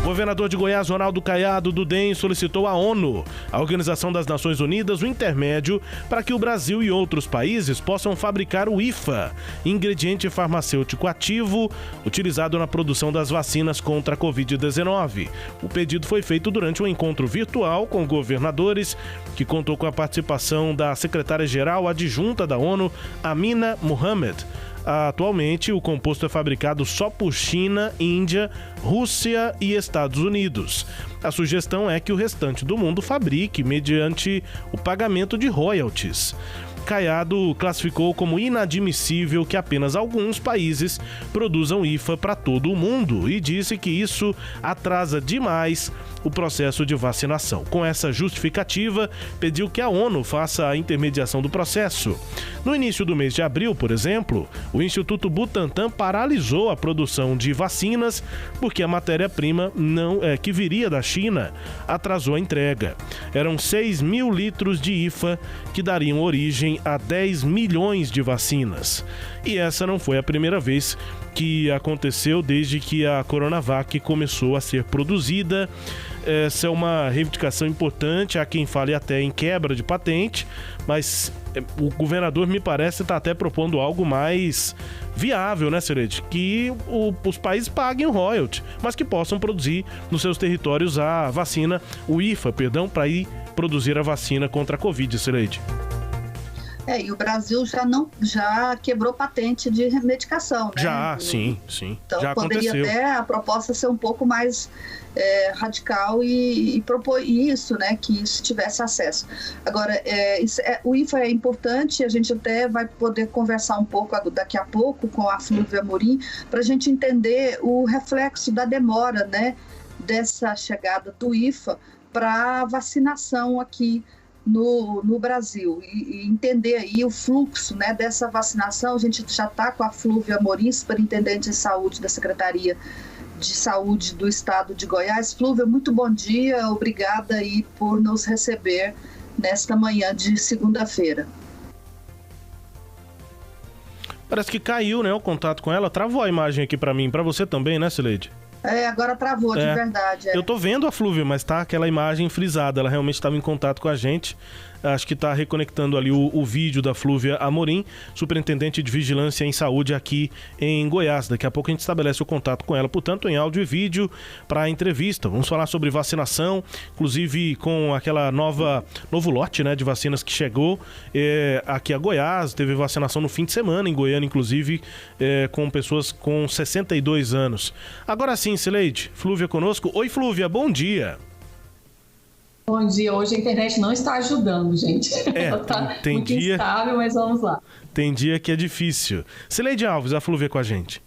O governador de Goiás, Ronaldo Caiado, do DEM, solicitou à ONU, a Organização das Nações Unidas, o intermédio para que o Brasil e outros países possam fabricar o IFA, ingrediente farmacêutico ativo utilizado na produção das vacinas contra a Covid-19. O pedido foi feito durante um encontro virtual com governadores, que contou com a participação da secretária-geral adjunta da ONU, Amina Mohamed. Atualmente, o composto é fabricado só por China, Índia, Rússia e Estados Unidos. A sugestão é que o restante do mundo fabrique mediante o pagamento de royalties. Caiado classificou como inadmissível que apenas alguns países produzam IFA para todo o mundo e disse que isso atrasa demais o processo de vacinação. Com essa justificativa, pediu que a ONU faça a intermediação do processo. No início do mês de abril, por exemplo, o Instituto Butantan paralisou a produção de vacinas porque a matéria-prima que viria da China atrasou a entrega. Eram 6 mil litros de IFA que dariam origem a 10 milhões de vacinas. E essa não foi a primeira vez que aconteceu desde que a Coronavac começou a ser produzida. Essa é uma reivindicação importante, há quem fale até em quebra de patente, mas o governador, me parece, está até propondo algo mais viável, né, Celede? Que os países paguem o royalty, mas que possam produzir nos seus territórios a vacina, o IFA, para ir produzir a vacina contra a Covid, Celede. E o Brasil já quebrou patente de medicação, né? Já, sim. Então já poderia aconteceu. Até a proposta ser um pouco mais radical e propor isso, né? Que isso tivesse acesso. Agora, o IFA é importante, a gente até vai poder conversar um pouco daqui a pouco com a Flúvia Amorim, para a gente entender o reflexo da demora, né? Dessa chegada do IFA para vacinação aqui no Brasil e entender aí o fluxo, né, dessa vacinação. A gente já está com a Flúvia Amorim, superintendente de saúde da Secretaria de Saúde do Estado de Goiás. Flúvia, muito bom dia, obrigada aí por nos receber nesta manhã de segunda-feira. Parece que caiu, né, o contato com ela, travou a imagem aqui para mim, para você também, né, Cileide? Agora travou, de verdade. Eu tô vendo a Flúvia, mas tá aquela imagem frisada, ela realmente estava em contato com a gente. Acho que tá reconectando ali o vídeo da Flúvia Amorim, superintendente de Vigilância em Saúde aqui em Goiás. Daqui a pouco a gente estabelece o contato com ela, portanto, em áudio e vídeo para a entrevista. Vamos falar sobre vacinação, inclusive com aquela novo lote, né, de vacinas que chegou aqui a Goiás. Teve vacinação no fim de semana em Goiânia, inclusive, com pessoas com 62 anos. Agora sim, Cileide, Flúvia conosco. Oi, Flúvia, bom dia. Bom dia, hoje a internet não está ajudando, gente. Tá tem muito dia instável, mas vamos lá. Tem dia que é difícil. Cileide Alves, a Flúvia com a gente.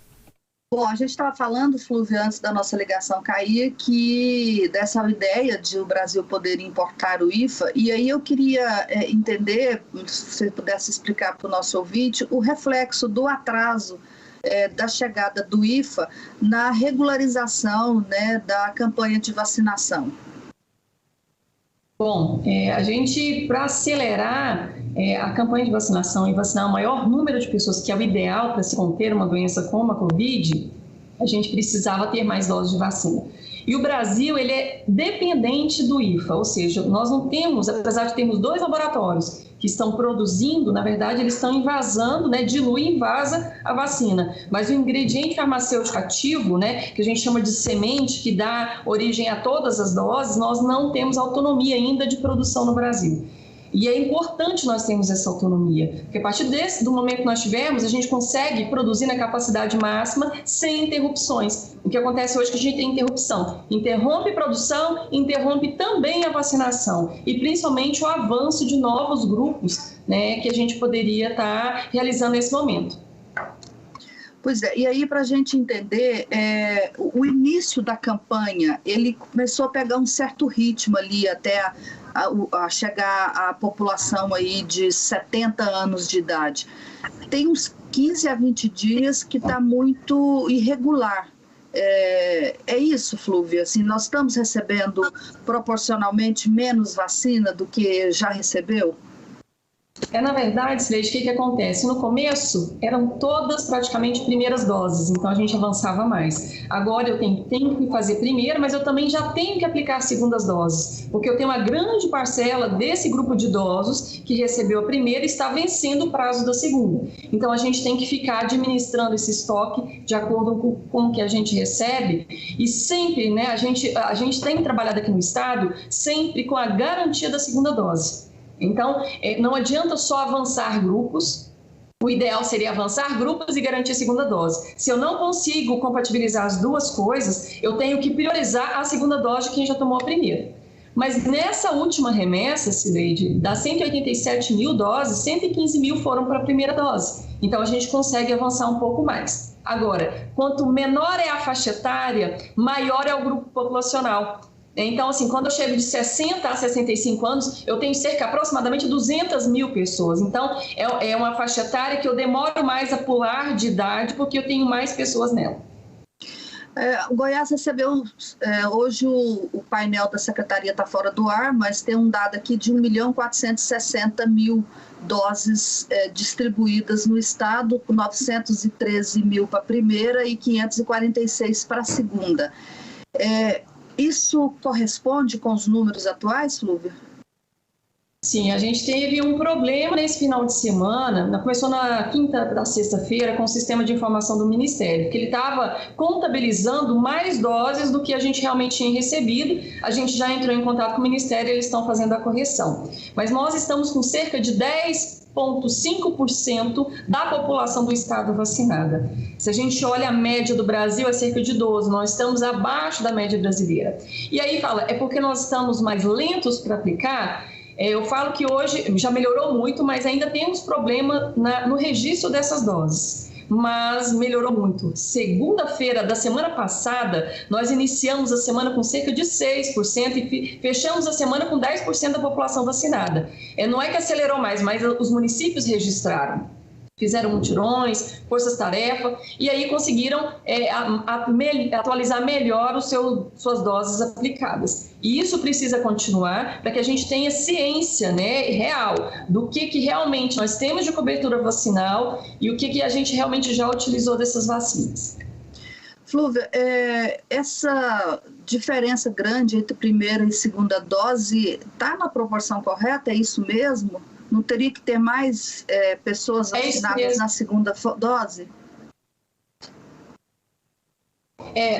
Bom, a gente estava falando, Flúvia, antes da nossa ligação cair, que dessa ideia de o Brasil poder importar o IFA, e aí eu queria entender, se você pudesse explicar para o nosso ouvinte, o reflexo do atraso da chegada do IFA na regularização, né, da campanha de vacinação. Bom, a gente, para acelerar a campanha de vacinação e vacinar o maior número de pessoas, que é o ideal para se conter uma doença como a Covid, a gente precisava ter mais doses de vacina. E o Brasil, ele é dependente do IFA, ou seja, nós não temos, apesar de termos 2 laboratórios que estão produzindo, na verdade, eles estão invasando, né, dilui e invasa a vacina. Mas o ingrediente farmacêutico ativo, né, que a gente chama de semente, que dá origem a todas as doses, nós não temos autonomia ainda de produção no Brasil. E é importante nós termos essa autonomia, porque a partir do momento que nós tivermos, a gente consegue produzir na capacidade máxima sem interrupções. O que acontece hoje é que a gente tem interrupção. Interrompe a produção, interrompe também a vacinação e principalmente o avanço de novos grupos, né, que a gente poderia estar realizando nesse momento. Pois é, e aí para a gente entender, o início da campanha, ele começou a pegar um certo ritmo ali até a chegar à população aí de 70 anos de idade. Tem uns 15 a 20 dias que está muito irregular. É isso, Flúvia? Assim, nós estamos recebendo proporcionalmente menos vacina do que já recebeu? Na verdade, Sileide, o que acontece? No começo, eram todas praticamente primeiras doses, então a gente avançava mais. Agora eu tenho que fazer primeira, mas eu também já tenho que aplicar segundas doses, porque eu tenho uma grande parcela desse grupo de idosos que recebeu a primeira e está vencendo o prazo da segunda. Então a gente tem que ficar administrando esse estoque de acordo com o que a gente recebe e sempre, né, a gente tem trabalhado aqui no estado sempre com a garantia da segunda dose. Então, não adianta só avançar grupos, o ideal seria avançar grupos e garantir a segunda dose. Se eu não consigo compatibilizar as duas coisas, eu tenho que priorizar a segunda dose de quem já tomou a primeira. Mas nessa última remessa, Sileide, das 187 mil doses, 115 mil foram para a primeira dose. Então, a gente consegue avançar um pouco mais. Agora, quanto menor é a faixa etária, maior é o grupo populacional. Então, assim, quando eu chego de 60 a 65 anos, eu tenho aproximadamente 200 mil pessoas. Então, é uma faixa etária que eu demoro mais a pular de idade, porque eu tenho mais pessoas nela. O Goiás recebeu, hoje o painel da Secretaria está fora do ar, mas tem um dado aqui de 1.460.000 doses distribuídas no estado, 913 mil para a primeira e 546 para a segunda. Isso corresponde com os números atuais, Flúvia? Sim, a gente teve um problema nesse final de semana, começou na quinta da sexta-feira com o sistema de informação do Ministério, que ele estava contabilizando mais doses do que a gente realmente tinha recebido. A gente já entrou em contato com o Ministério e eles estão fazendo a correção. Mas nós estamos com cerca de 10,5% da população do estado vacinada. Se a gente olha a média do Brasil, é cerca de 12%, nós estamos abaixo da média brasileira. E aí fala, é porque nós estamos mais lentos para aplicar? Eu falo que hoje já melhorou muito, mas ainda temos problema no registro dessas doses. Mas melhorou muito. Segunda-feira da semana passada, nós iniciamos a semana com cerca de 6% e fechamos a semana com 10% da população vacinada. Não é que acelerou mais, mas os municípios registraram. Fizeram mutirões, forças-tarefa, e aí conseguiram atualizar melhor suas doses aplicadas. E isso precisa continuar para que a gente tenha ciência, né, real do que realmente nós temos de cobertura vacinal e o que a gente realmente já utilizou dessas vacinas. Flúvia, essa diferença grande entre primeira e segunda dose está na proporção correta? É isso mesmo? Não teria que ter mais pessoas vacinadas na segunda dose?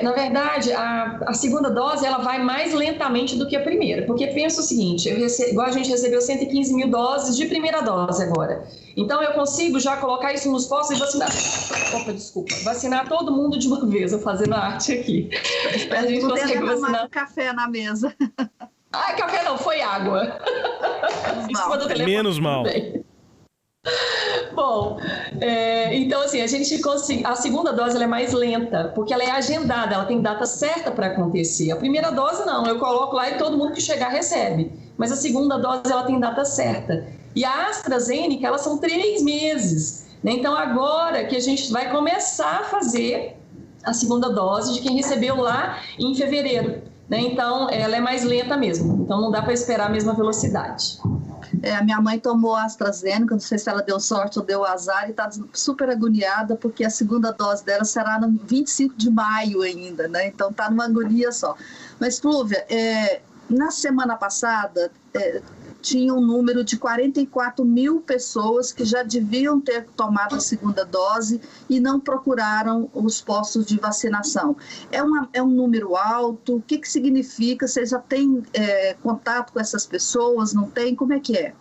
Na verdade, a segunda dose ela vai mais lentamente do que a primeira, porque pensa o seguinte, igual a gente recebeu 115 mil doses de primeira dose agora. Então, eu consigo já colocar isso nos postos e vacinar. Vacinar todo mundo de uma vez, eu fazendo a arte aqui. A gente consegue vacinar café na mesa. Café não, foi água. Menos mal. Bom, então assim, a segunda dose ela é mais lenta, porque ela é agendada, ela tem data certa para acontecer. A primeira dose não, eu coloco lá e todo mundo que chegar recebe. Mas a segunda dose ela tem data certa. E a AstraZeneca, elas são 3 meses. Né? Então agora que a gente vai começar a fazer a segunda dose de quem recebeu lá em fevereiro. Né? Então, ela é mais lenta mesmo. Então, não dá para esperar a mesma velocidade. A minha mãe tomou a AstraZeneca, não sei se ela deu sorte ou deu azar, e está super agoniada, porque a segunda dose dela será no 25 de maio ainda, né? Então, está numa agonia só. Mas, Flúvia, na semana passada, tinha um número de 44 mil pessoas que já deviam ter tomado a segunda dose e não procuraram os postos de vacinação. É um número alto? O que significa? Você já tem contato com essas pessoas? Não tem? Como é que é?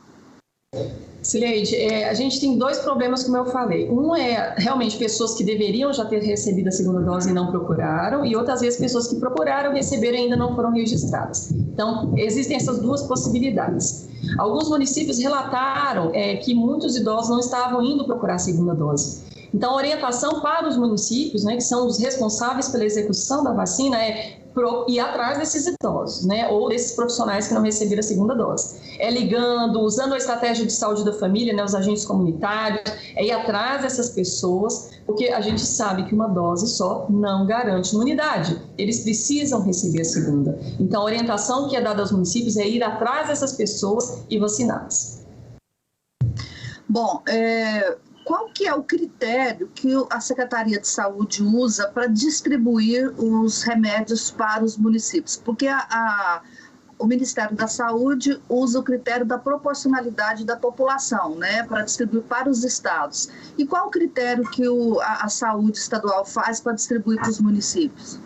Sileide, a gente tem 2 problemas, como eu falei. Um é realmente pessoas que deveriam já ter recebido a segunda dose e não procuraram, e outras vezes pessoas que procuraram, receberam e ainda não foram registradas. Então, existem essas 2 possibilidades. Alguns municípios relataram que muitos idosos não estavam indo procurar a segunda dose. Então, a orientação para os municípios, né, que são os responsáveis pela execução da vacina, é ir atrás desses idosos, né, ou desses profissionais que não receberam a segunda dose. Ligando, usando a estratégia de saúde da família, né, os agentes comunitários, ir atrás dessas pessoas, porque a gente sabe que uma dose só não garante imunidade. Eles precisam receber a segunda. Então, a orientação que é dada aos municípios é ir atrás dessas pessoas e vaciná-las. Bom, qual que é o critério que a Secretaria de Saúde usa para distribuir os remédios para os municípios? Porque o Ministério da Saúde usa o critério da proporcionalidade da população, né, para distribuir para os estados. E qual o critério que a saúde estadual faz para distribuir para os municípios?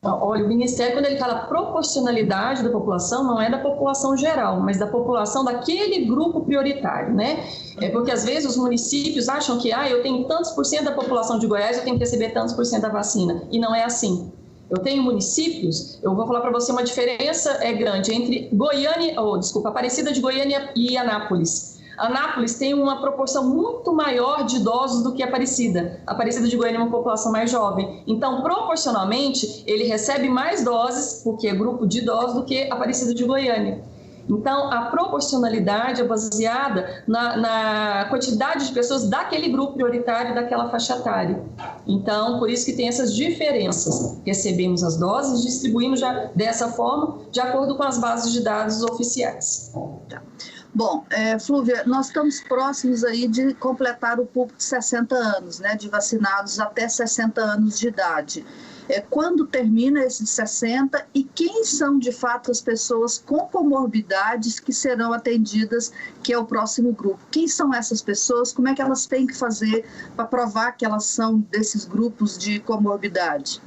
Olha, o Ministério, quando ele fala proporcionalidade da população, não é da população geral, mas da população daquele grupo prioritário, né? Porque às vezes os municípios acham que eu tenho tantos por cento da população de Goiás, eu tenho que receber tantos por cento da vacina, e não é assim. Eu tenho municípios, eu vou falar para você uma diferença grande entre Aparecida de Goiânia e Anápolis. Anápolis tem uma proporção muito maior de idosos do que Aparecida. Aparecida de Goiânia é uma população mais jovem. Então, proporcionalmente, ele recebe mais doses, porque é grupo de idosos, do que Aparecida de Goiânia. Então, a proporcionalidade é baseada na quantidade de pessoas daquele grupo prioritário, daquela faixa etária. Então, por isso que tem essas diferenças. Recebemos as doses, distribuímos já dessa forma, de acordo com as bases de dados oficiais. Bom, Flúvia, nós estamos próximos aí de completar o público de 60 anos, né, de vacinados até 60 anos de idade. Quando termina esse de 60 e quem são, de fato, as pessoas com comorbidades que serão atendidas, que é o próximo grupo? Quem são essas pessoas? Como é que elas têm que fazer para provar que elas são desses grupos de comorbidade?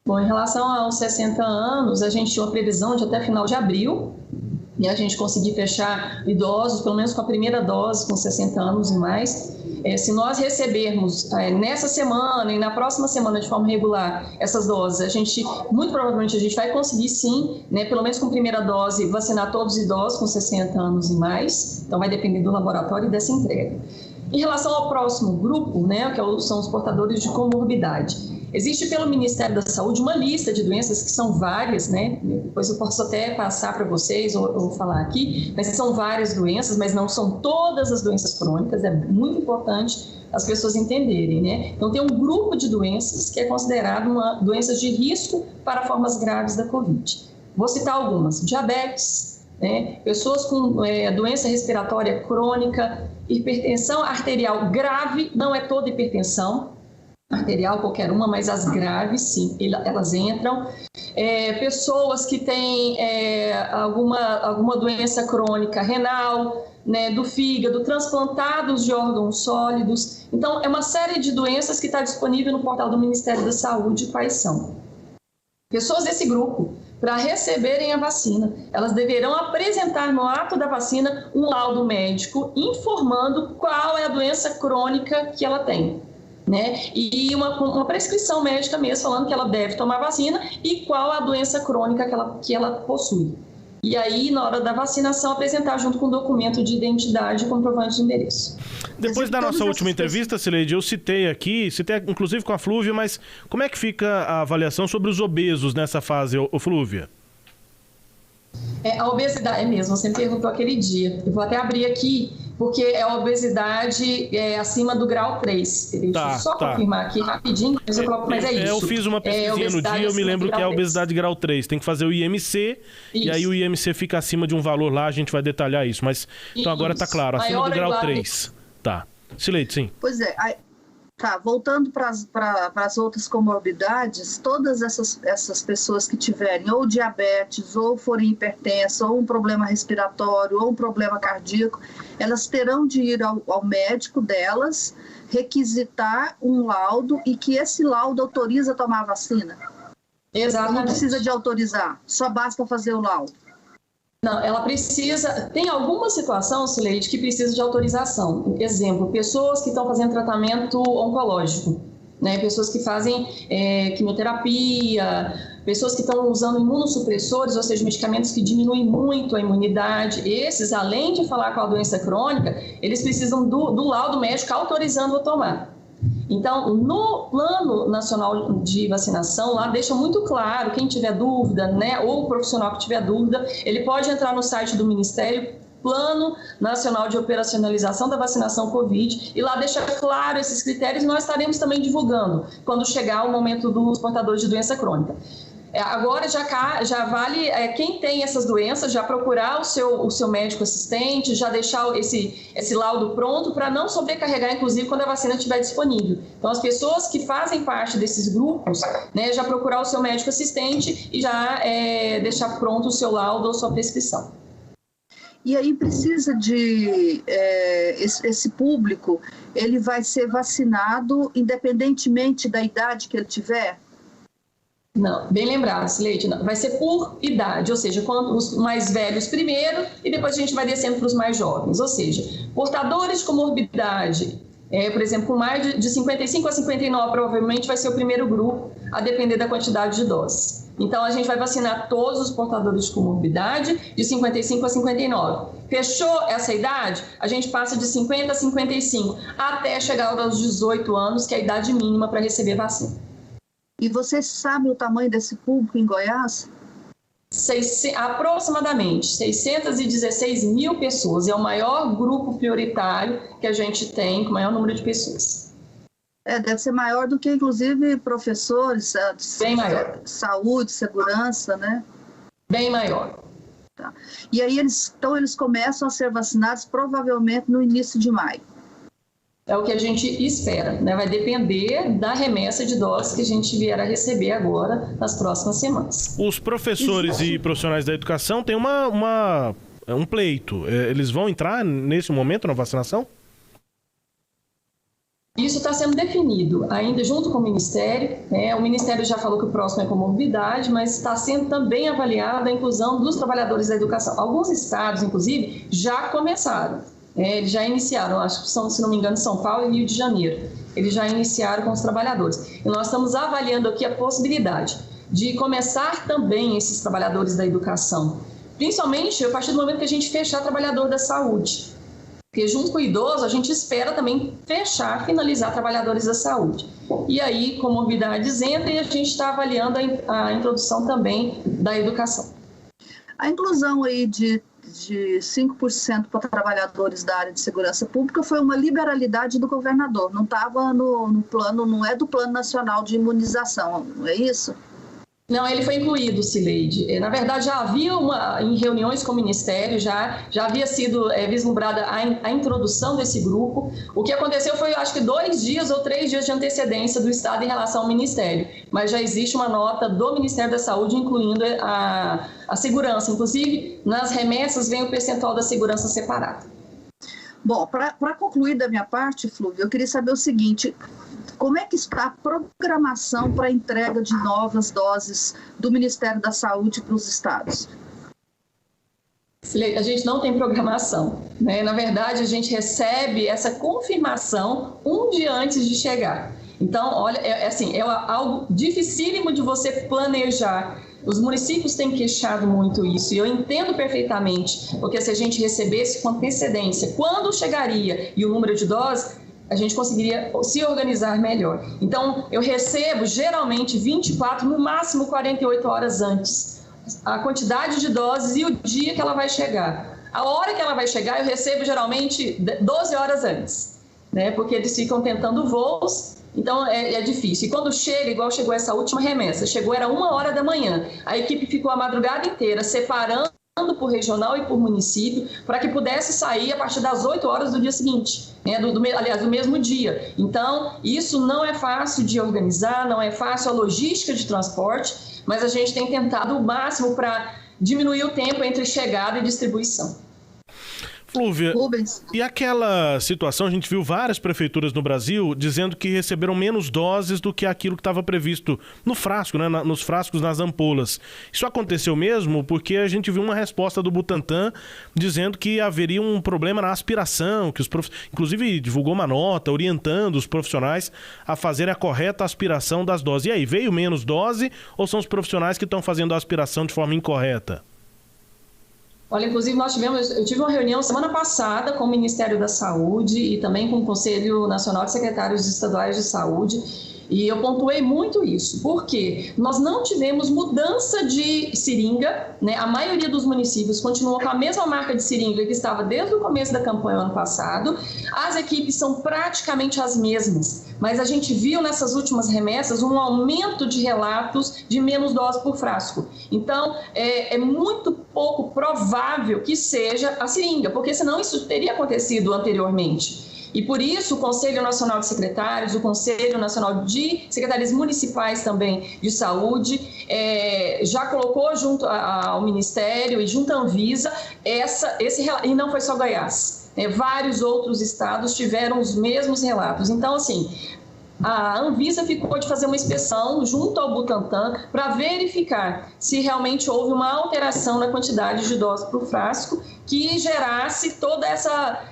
Bom, em relação aos 60 anos, a gente tinha uma previsão de até final de abril, e a gente conseguir fechar idosos, pelo menos com a primeira dose, com 60 anos e mais. Se nós recebermos nessa semana e na próxima semana de forma regular essas doses, muito provavelmente a gente vai conseguir sim, né, pelo menos com a primeira dose, vacinar todos os idosos com 60 anos e mais. Então vai depender do laboratório e dessa entrega. Em relação ao próximo grupo, né, que são os portadores de comorbidade, existe pelo Ministério da Saúde uma lista de doenças que são várias, né? Depois eu posso até passar para vocês ou falar aqui, mas são várias doenças, mas não são todas as doenças crônicas, é muito importante as pessoas entenderem, né? Então tem um grupo de doenças que é considerado doenças de risco para formas graves da Covid. Vou citar algumas: diabetes, né? Pessoas com doença respiratória crônica, hipertensão arterial grave, não é toda hipertensão arterial, qualquer uma, mas as graves, sim, elas entram. Pessoas que têm alguma doença crônica renal, né, do fígado, transplantados de órgãos sólidos. Então, é uma série de doenças que está disponível no portal do Ministério da Saúde. Quais são? Pessoas desse grupo, para receberem a vacina, elas deverão apresentar no ato da vacina um laudo médico informando qual é a doença crônica que ela tem, né? E uma prescrição médica mesmo, falando que ela deve tomar vacina e qual a doença crônica que ela possui. E aí, na hora da vacinação, apresentar junto com o documento de identidade e comprovante de endereço. Depois da nossa última entrevista, Cileide, eu citei inclusive com a Flúvia, mas como é que fica a avaliação sobre os obesos nessa fase, Flúvia? A obesidade, mesmo, você me perguntou aquele dia. Eu vou até abrir aqui, porque é a obesidade acima do grau 3. Deixa eu só confirmar aqui rapidinho, mas é isso. Eu fiz uma pesquisinha no dia, eu me lembro que é a obesidade grau 3. Tem que fazer o IMC, isso. E aí o IMC fica acima de um valor lá, a gente vai detalhar isso. Mas então agora tá claro, acima do grau 3. Tá. Cileide, sim. Pois é. Voltando para as outras comorbidades, todas essas pessoas que tiverem ou diabetes, ou forem hipertensas, ou um problema respiratório, ou um problema cardíaco, elas terão de ir ao médico delas, requisitar um laudo e que esse laudo autoriza a tomar a vacina. Exatamente. Não precisa de autorizar, só basta fazer o laudo. Não, ela precisa... Tem alguma situação, Cileide, que precisa de autorização. Exemplo, pessoas que estão fazendo tratamento oncológico, né? Pessoas que fazem quimioterapia, pessoas que estão usando imunossupressores, ou seja, medicamentos que diminuem muito a imunidade. Esses, além de falar com a doença crônica, eles precisam do laudo médico autorizando a tomar. Então, no Plano Nacional de Vacinação, lá deixa muito claro, quem tiver dúvida, né, ou o profissional que tiver dúvida, ele pode entrar no site do Ministério, Plano Nacional de Operacionalização da Vacinação Covid, e lá deixa claro esses critérios, e nós estaremos também divulgando quando chegar o momento dos portadores de doença crônica. Agora já vale quem tem essas doenças já procurar o seu médico assistente, já deixar esse laudo pronto para não sobrecarregar, inclusive, quando a vacina estiver disponível. Então, as pessoas que fazem parte desses grupos, né, já procurar o seu médico assistente e já deixar pronto o seu laudo ou sua prescrição. E aí precisa de esse público, ele vai ser vacinado independentemente da idade que ele tiver? Não, bem lembrado, Sileide, não. Vai ser por idade, ou seja, os mais velhos primeiro e depois a gente vai descendo para os mais jovens, ou seja, portadores de comorbidade, por exemplo, com mais de 55 a 59 provavelmente vai ser o primeiro grupo, a depender da quantidade de doses. Então, a gente vai vacinar todos os portadores de comorbidade de 55 a 59. Fechou essa idade? A gente passa de 50 a 55, até chegar aos 18 anos, que é a idade mínima para receber vacina. E você sabe o tamanho desse público em Goiás? Aproximadamente 616 mil pessoas. É o maior grupo prioritário que a gente tem, com o maior número de pessoas. Deve ser maior do que, inclusive, professores, bem maior. Saúde, segurança, né? Bem maior. Tá. E aí, eles começam a ser vacinados provavelmente no início de maio. É o que a gente espera, né? Vai depender da remessa de doses que a gente vier a receber agora nas próximas semanas. Os professores e profissionais da educação têm um pleito. Eles vão entrar nesse momento na vacinação? Isso está sendo definido ainda junto com o Ministério, né? O Ministério já falou que o próximo é comorbidade, mas está sendo também avaliada a inclusão dos trabalhadores da educação. Alguns estados, inclusive, já começaram. Eles já iniciaram, acho que são, se não me engano, São Paulo e Rio de Janeiro. Eles já iniciaram com os trabalhadores. E nós estamos avaliando aqui a possibilidade de começar também esses trabalhadores da educação, principalmente a partir do momento que a gente fechar trabalhador da saúde. Porque junto com o idoso, a gente espera também finalizar trabalhadores da saúde. E aí, comorbidades entram e a gente está avaliando a introdução também da educação. A inclusão aí de 5% para trabalhadores da área de segurança pública foi uma liberalidade do governador, não estava no plano, não é do Plano Nacional de Imunização, não é isso? Não, ele foi incluído, Sileide. Na verdade, já havia em reuniões com o Ministério, já havia sido vislumbrada a introdução desse grupo. O que aconteceu foi, acho que 2 dias ou 3 dias de antecedência do Estado em relação ao Ministério. Mas já existe uma nota do Ministério da Saúde incluindo a segurança. Inclusive, nas remessas vem o percentual da segurança separado. Bom, para concluir da minha parte, Flúvio, eu queria saber o seguinte: como é que está a programação para a entrega de novas doses do Ministério da Saúde para os estados? A gente não tem programação, né? Na verdade, a gente recebe essa confirmação um dia antes de chegar. Então, olha, é algo dificílimo de você planejar. Os municípios têm queixado muito isso, e eu entendo perfeitamente, porque se a gente recebesse com antecedência quando chegaria e o número de doses, a gente conseguiria se organizar melhor. Então, eu recebo geralmente 24, no máximo 48 horas antes, a quantidade de doses e o dia que ela vai chegar. A hora que ela vai chegar, eu recebo geralmente 12 horas antes, né? Porque eles ficam tentando voos, então é difícil. E quando chega, igual chegou essa última remessa, era 1h da manhã, a equipe ficou a madrugada inteira separando por regional e por município, para que pudesse sair a partir das 8 horas do dia seguinte, né? Aliás, do mesmo dia. Então, isso não é fácil de organizar, não é fácil a logística de transporte, mas a gente tem tentado o máximo para diminuir o tempo entre chegada e distribuição. Flúvia, e aquela situação, a gente viu várias prefeituras no Brasil dizendo que receberam menos doses do que aquilo que estava previsto no frasco, né, nos frascos, nas ampolas. Isso aconteceu mesmo porque a gente viu uma resposta do Butantan dizendo que haveria um problema na aspiração, que inclusive divulgou uma nota orientando os profissionais a fazerem a correta aspiração das doses. E aí, veio menos dose ou são os profissionais que estão fazendo a aspiração de forma incorreta? Olha, inclusive eu tive uma reunião semana passada com o Ministério da Saúde e também com o Conselho Nacional de Secretários Estaduais de Saúde, E eu pontuei muito isso, porque nós não tivemos mudança de seringa, né? A maioria dos municípios continuou com a mesma marca de seringa que estava desde o começo da campanha ano passado. As equipes são praticamente as mesmas, mas a gente viu nessas últimas remessas um aumento de relatos de menos dose por frasco. Então, é muito pouco provável que seja a seringa, porque senão isso teria acontecido anteriormente. E por isso o Conselho Nacional de Secretários, o Conselho Nacional de Secretarias Municipais também de Saúde, já colocou junto ao Ministério e junto à Anvisa e não foi só Goiás. Vários outros estados tiveram os mesmos relatos. Então, assim, a Anvisa ficou de fazer uma inspeção junto ao Butantan para verificar se realmente houve uma alteração na quantidade de doses por frasco que gerasse todas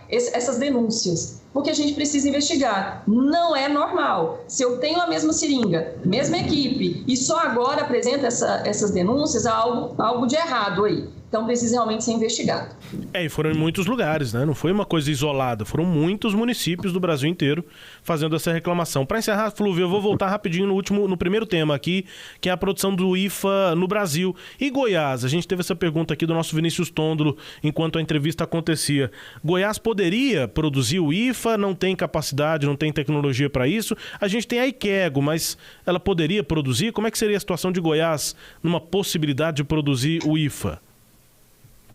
essas denúncias. Porque a gente precisa investigar. Não é normal. Se eu tenho a mesma seringa, mesma equipe, e só agora apresenta essas denúncias, há algo de errado aí. Então precisa realmente ser investigado. E foram em muitos lugares, né? Não foi uma coisa isolada. Foram muitos municípios do Brasil inteiro fazendo essa reclamação. Para encerrar, Flúvia, eu vou voltar rapidinho no primeiro tema aqui, que é a produção do IFA no Brasil. E Goiás? A gente teve essa pergunta aqui do nosso Vinícius Tondolo enquanto a entrevista acontecia. Goiás poderia produzir o IFA? Não tem capacidade, não tem tecnologia para isso. A gente tem a Ikego, mas ela poderia produzir? Como é que seria a situação de Goiás numa possibilidade de produzir o IFA?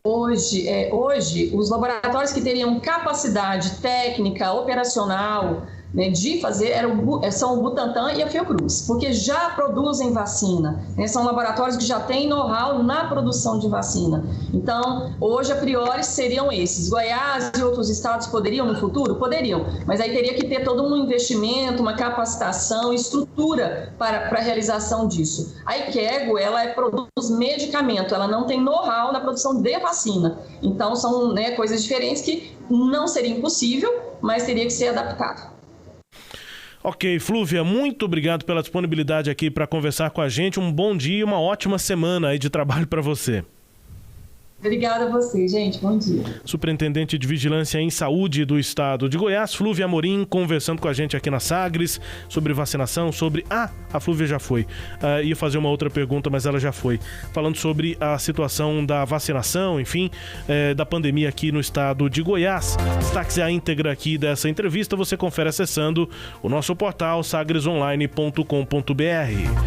Hoje, os laboratórios que teriam capacidade técnica, operacional, né, de fazer são o Butantan e a Fiocruz, porque já produzem vacina, né, são laboratórios que já têm know-how na produção de vacina. Então, hoje, a priori, seriam esses. Goiás e outros estados poderiam no futuro? Poderiam, mas aí teria que ter todo um investimento, uma capacitação, estrutura para a realização disso. A Ikego, ela produz medicamento, ela não tem know-how na produção de vacina. Então, são, né, coisas diferentes que não seria impossível, mas teria que ser adaptado. Ok, Flúvia, muito obrigado pela disponibilidade aqui para conversar com a gente. Um bom dia e uma ótima semana aí de trabalho para você. Obrigada a você, gente. Bom dia. Superintendente de Vigilância em Saúde do Estado de Goiás, Flúvia Amorim, conversando com a gente aqui na Sagres sobre vacinação, sobre... a Flúvia já foi. Ia fazer uma outra pergunta, mas ela já foi. Falando sobre a situação da vacinação, enfim, da pandemia aqui no estado de Goiás. Destaque a íntegra aqui dessa entrevista, você confere acessando o nosso portal sagresonline.com.br.